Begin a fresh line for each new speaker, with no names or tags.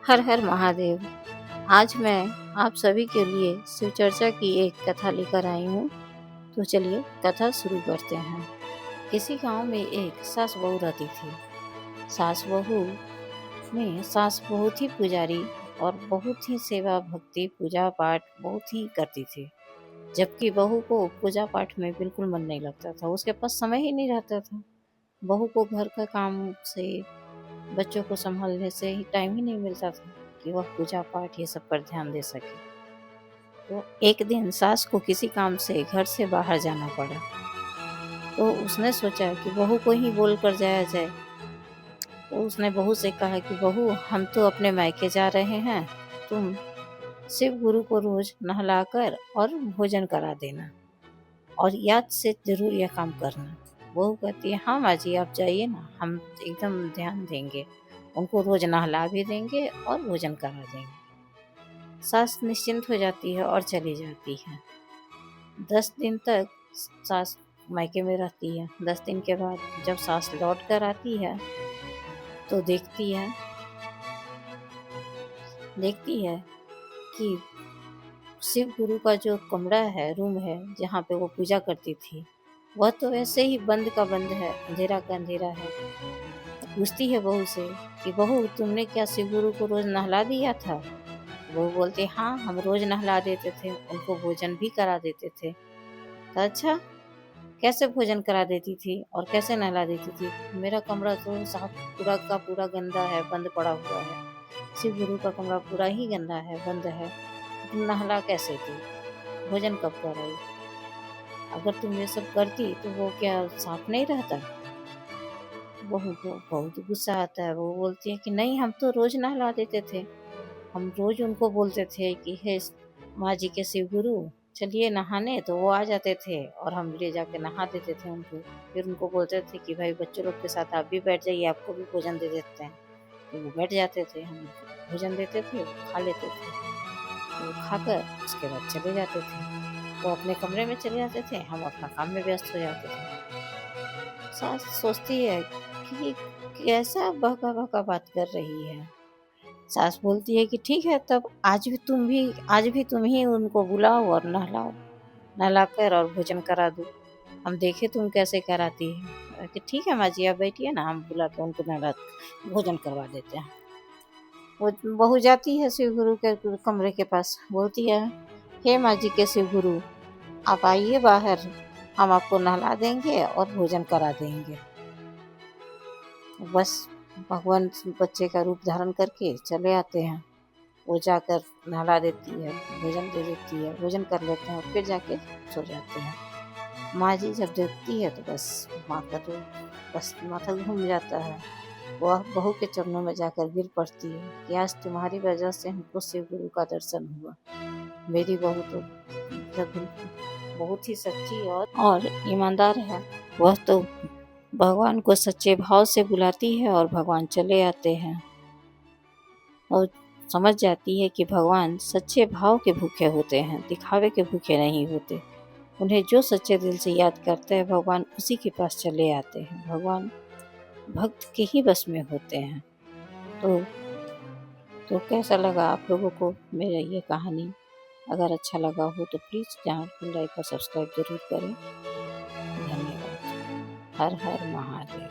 हर हर महादेव। आज मैं आप सभी के लिए शिव चर्चा की एक कथा लेकर आई हूँ। तो चलिए कथा शुरू करते हैं। किसी गांव में एक सास बहू रहती थी। सास बहुत ही पुजारी और बहुत ही सेवा भक्ति पूजा पाठ बहुत ही करती थी, जबकि बहू को पूजा पाठ में बिल्कुल मन नहीं लगता था। उसके पास समय ही नहीं रहता था। बहू को घर का काम से, बच्चों को संभालने से ही टाइम ही नहीं मिलता था कि वह पूजा पाठ ये सब पर ध्यान दे सके। तो एक दिन सास को किसी काम से घर से बाहर जाना पड़ा। तो उसने सोचा कि बहू को ही बोल कर जाया जाए। तो उसने बहू से कहा कि बहू, हम तो अपने मायके जा रहे हैं, तुम शिव गुरु को रोज नहलाकर और भोजन करा देना, और याद से जरूर यह काम करना। बहू कहती है, हाँ माँ जी, आप जाइए ना, हम एकदम ध्यान देंगे, उनको रोज नहला भी देंगे और भोजन करा देंगे। सास निश्चिंत हो जाती है और चली जाती है। 10 दिन तक सास मायके में रहती है। 10 दिन के बाद जब सास लौट कर आती है तो देखती है कि शिव गुरु का जो कमरा है, रूम है, जहाँ पे वो पूजा करती थी, वह तो वैसे ही बंद का बंद है, अंधेरा का अंधेरा है। पूछती है बहू से कि बहू, तुमने क्या शिव गुरु को रोज नहला दिया था? बहू बोलती, हाँ, हम रोज नहला देते थे, उनको भोजन भी करा देते थे। तो अच्छा, कैसे भोजन करा देती थी और कैसे नहला देती थी? मेरा कमरा तो साफ पूरा का पूरा गंदा है, बंद पड़ा हुआ है। शिव गुरु का कमरा पूरा ही गंदा है, बंद है। तुम नहला कैसे थी? भोजन कब कराई? अगर तुम ये सब करती तो वो क्या साफ नहीं रहता? बहू को बहुत गुस्सा आता है। वो बोलती है कि नहीं, हम तो रोज नहला देते थे। हम रोज उनको बोलते थे कि हे माँ जी के शिव गुरु, चलिए नहाने, तो वो आ जाते थे और हम ले जाके नहा देते थे उनको। फिर उनको बोलते थे कि भाई बच्चों लोग के साथ आप भी बैठ जाइए, आपको भी भोजन दे देते हैं। तो वो बैठ जाते थे, हम भोजन देते थे, खा लेते थे। तो खाकर उसके बाद चले जाते थे। वो अपने कमरे में चले जाते थे, हम अपना काम में व्यस्त हो जाते थे। सास सोचती है कि कैसा बहका बहका बात कर रही है। सास बोलती है कि ठीक है, तब आज भी तुम ही उनको बुलाओ और नहलाओ, नहलाकर और भोजन करा दो। हम देखे तुम कैसे कराती है। कि ठीक है माँ जी, आप बैठिए ना, हम बुला के उनको नहला भोजन करवा देते हैं। वो बहू जाती है शिव गुरु के कमरे के पास, बोलती है, हे माँ जी के शिव गुरु, आप आइए बाहर, हम आपको नहला देंगे और भोजन करा देंगे। बस भगवान बच्चे का रूप धारण करके चले आते हैं। वो जाकर नहला देती है, भोजन दे देती है, भोजन कर लेते हैं और फिर जाके सो जाते हैं। माँ जी जब देखती है तो माँ का तो बस माथा घूम जाता है। वह बहू के चरणों में जाकर गिर पड़ती है कि आज तुम्हारी वजह से हमको शिव गुरु का दर्शन हुआ। मेरी बहू तो मतलब बहुत ही सच्ची और ईमानदार है। वह तो भगवान को सच्चे भाव से बुलाती है और भगवान चले आते हैं, और समझ जाती है कि भगवान सच्चे भाव के भूखे होते हैं, दिखावे के भूखे नहीं होते। उन्हें जो सच्चे दिल से याद करता है, भगवान उसी के पास चले आते हैं। भगवान भक्त के ही बस में होते हैं। तो कैसा लगा आप लोगों को मेरा ये कहानी? अगर अच्छा लगा हो तो प्लीज़ चैनल को लाइक और सब्सक्राइब जरूर करें। धन्यवाद। हर हर महादेव।